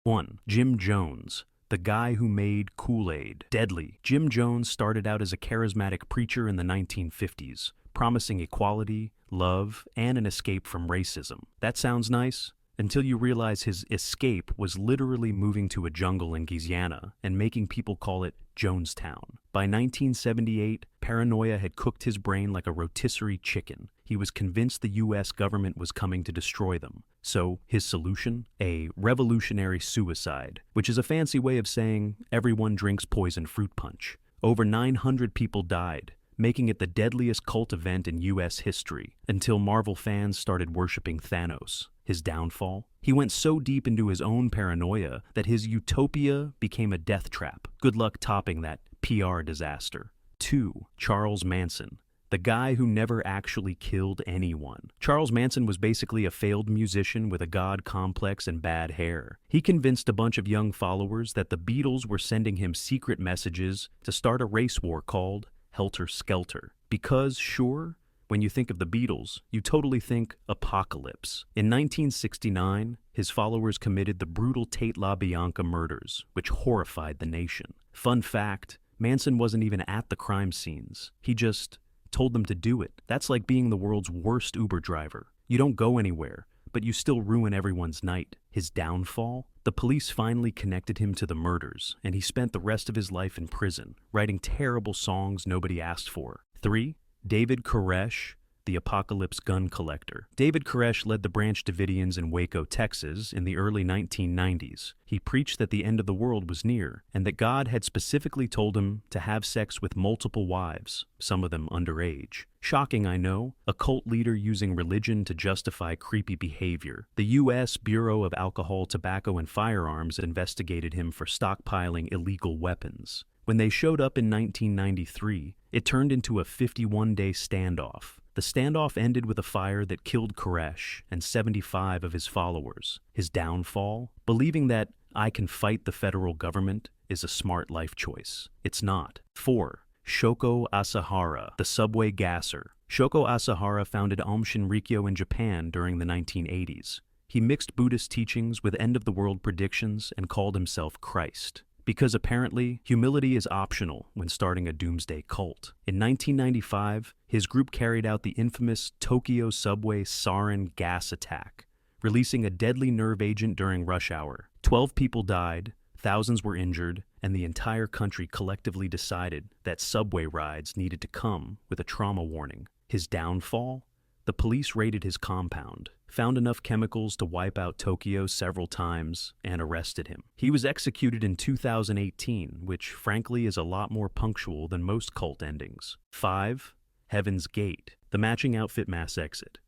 1. Jim Jones, the guy who made Kool-Aid deadly. Jim Jones started out as a charismatic preacher in the 1950s, promising equality, love, and an escape from racism. That sounds nice? Until you realize his escape was literally moving to a jungle in Guyana and making people call it Jonestown. By 1978, paranoia had cooked his brain like a rotisserie chicken. He was convinced the US government was coming to destroy them. So, his solution? A revolutionary suicide, which is a fancy way of saying everyone drinks poison fruit punch. Over 900 people died, making it the deadliest cult event in US history, until Marvel fans started worshipping Thanos. His downfall? He went so deep into his own paranoia that his utopia became a death trap. Good luck topping that PR disaster. 2. Charles Manson, the guy who never actually killed anyone. Charles Manson was basically a failed musician with a god complex and bad hair. He convinced a bunch of young followers that the Beatles were sending him secret messages to start a race war called Helter Skelter. Because, sure, when you think of the Beatles, you totally think apocalypse. In 1969, his followers committed the brutal Tate LaBianca murders, which horrified the nation. Fun fact, Manson wasn't even at the crime scenes. He just told them to do it. That's like being the world's worst Uber driver. You don't go anywhere, but you still ruin everyone's night. His downfall? The police finally connected him to the murders, and he spent the rest of his life in prison, writing terrible songs nobody asked for. 3. David Koresh, the apocalypse gun collector. David Koresh led the Branch Davidians in Waco, Texas in the early 1990s. He preached that the end of the world was near, and that God had specifically told him to have sex with multiple wives, some of them underage. Shocking, I know, a cult leader using religion to justify creepy behavior. The U.S. Bureau of Alcohol, Tobacco, and Firearms investigated him for stockpiling illegal weapons. When they showed up in 1993, it turned into a 51-day standoff. The standoff ended with a fire that killed Koresh and 75 of his followers. His downfall? Believing that I can fight the federal government is a smart life choice. It's not. 4. Shoko Asahara, the subway gasser. Shoko Asahara founded Aum Shinrikyo in Japan during the 1980s. He mixed Buddhist teachings with end-of-the-world predictions and called himself Christ. Because apparently, humility is optional when starting a doomsday cult. In 1995, his group carried out the infamous Tokyo subway sarin gas attack, releasing a deadly nerve agent during rush hour. 12 people died, thousands were injured, and the entire country collectively decided that subway rides needed to come with a trauma warning. His downfall? The police raided his compound, found enough chemicals to wipe out Tokyo several times, and arrested him. He was executed in 2018, which frankly is a lot more punctual than most cult endings. 5. Heaven's Gate, the matching outfit mass exit.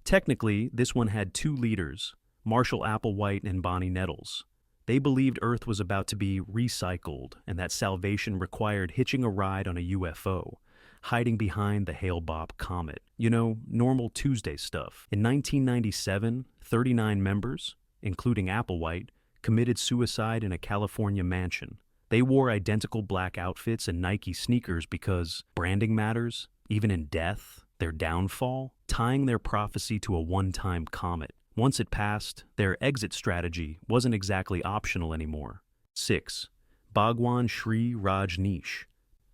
Technically, this one had 2 leaders, Marshall Applewhite and Bonnie Nettles. They believed Earth was about to be recycled and that salvation required hitching a ride on a UFO, hiding behind the Hale-Bopp comet. You know, normal Tuesday stuff. In 1997, 39 members, including Applewhite, committed suicide in a California mansion. They wore identical black outfits and Nike sneakers because branding matters, even in death. Their downfall? Tying their prophecy to a one-time comet. Once it passed, their exit strategy wasn't exactly optional anymore. 6. Bhagwan Sri Rajneesh,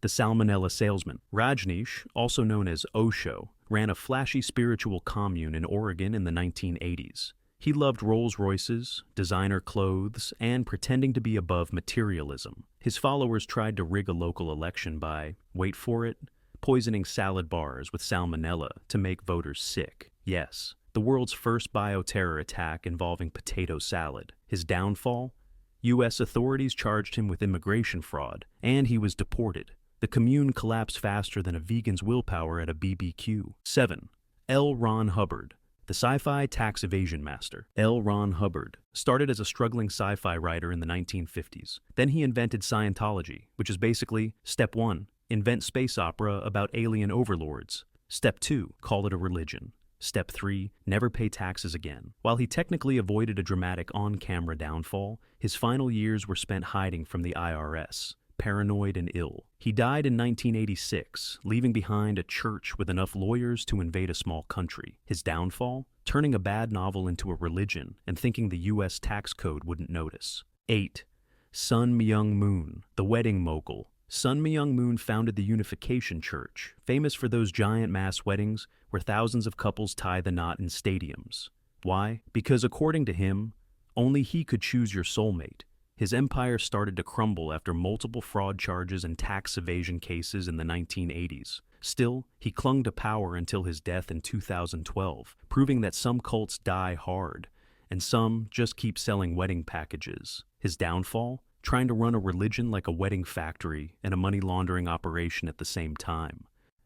the Salmonella salesman. Rajneesh, also known as Osho, ran a flashy spiritual commune in Oregon in the 1980s. He loved Rolls-Royces, designer clothes, and pretending to be above materialism. His followers tried to rig a local election by, wait for it, poisoning salad bars with salmonella to make voters sick. Yes, the world's first bioterror attack involving potato salad. His downfall? U.S. authorities charged him with immigration fraud, and he was deported. The commune collapsed faster than a vegan's willpower at a BBQ. 7. L. Ron Hubbard, the sci-fi tax evasion master. L. Ron Hubbard started as a struggling sci-fi writer in the 1950s. Then he invented Scientology, which is basically, step 1, invent space opera about alien overlords. Step 2, call it a religion. Step 3, never pay taxes again. While he technically avoided a dramatic on-camera downfall, his final years were spent hiding from the IRS. paranoid, and ill. He died in 1986, leaving behind a church with enough lawyers to invade a small country. His downfall? Turning a bad novel into a religion and thinking the US tax code wouldn't notice. 8. Sun Myung Moon, the wedding mogul. Sun Myung Moon founded the Unification Church, famous for those giant mass weddings where thousands of couples tie the knot in stadiums. Why? Because according to him, only he could choose your soulmate. His empire started to crumble after multiple fraud charges and tax evasion cases in the 1980s. Still, he clung to power until his death in 2012, proving that some cults die hard, and some just keep selling wedding packages. His downfall? Trying to run a religion like a wedding factory and a money laundering operation at the same time.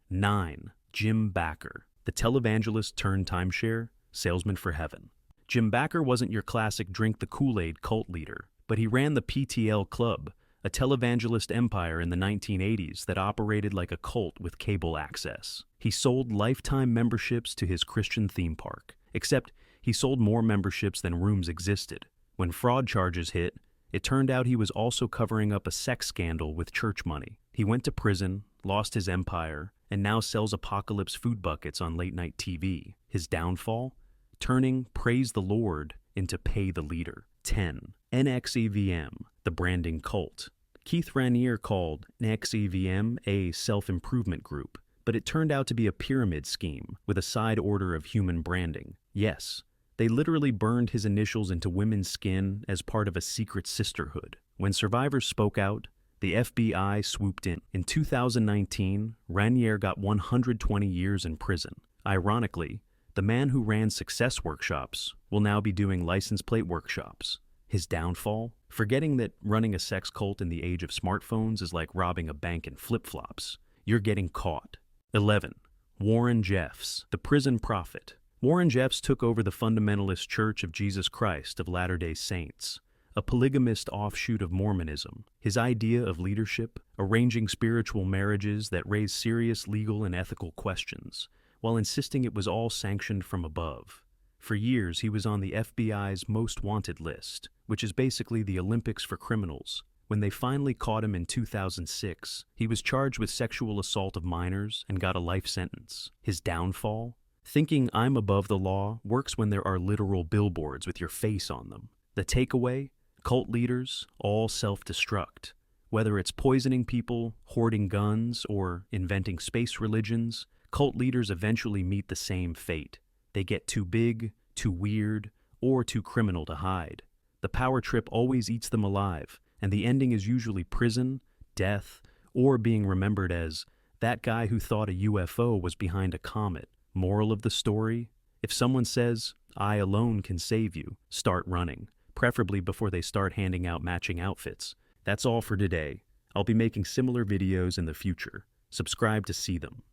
9. Jim Bakker, the televangelist turned timeshare salesman for heaven. Jim Bakker wasn't your classic drink the Kool-Aid cult leader, but he ran the PTL Club, a televangelist empire in the 1980s that operated like a cult with cable access. He sold lifetime memberships to his Christian theme park, except he sold more memberships than rooms existed. When fraud charges hit, it turned out he was also covering up a sex scandal with church money. He went to prison, lost his empire, and now sells apocalypse food buckets on late-night TV. His downfall? Turning praise the Lord into pay the leader. 10. NXIVM, the branding cult. Keith Raniere called NXIVM a self-improvement group, but it turned out to be a pyramid scheme with a side order of human branding. Yes, they literally burned his initials into women's skin as part of a secret sisterhood. When survivors spoke out, the FBI swooped in. In 2019, Raniere got 120 years in prison. Ironically, the man who ran success workshops will now be doing license plate workshops. His downfall? Forgetting that running a sex cult in the age of smartphones is like robbing a bank in flip-flops. You're getting caught. 11. Warren Jeffs, the prison prophet. Warren Jeffs took over the Fundamentalist Church of Jesus Christ of Latter-day Saints, a polygamist offshoot of Mormonism. His idea of leadership, arranging spiritual marriages that raise serious legal and ethical questions, while insisting it was all sanctioned from above. For years, he was on the FBI's most wanted list, which is basically the Olympics for criminals. When they finally caught him in 2006, he was charged with sexual assault of minors and got a life sentence. His downfall? Thinking I'm above the law works when there are literal billboards with your face on them. The takeaway? Cult leaders all self-destruct. Whether it's poisoning people, hoarding guns, or inventing space religions, cult leaders eventually meet the same fate. They get too big, too weird, or too criminal to hide. The power trip always eats them alive, and the ending is usually prison, death, or being remembered as that guy who thought a UFO was behind a comet. Moral of the story? If someone says, "I alone can save you," start running, preferably before they start handing out matching outfits. That's all for today. I'll be making similar videos in the future. Subscribe to see them.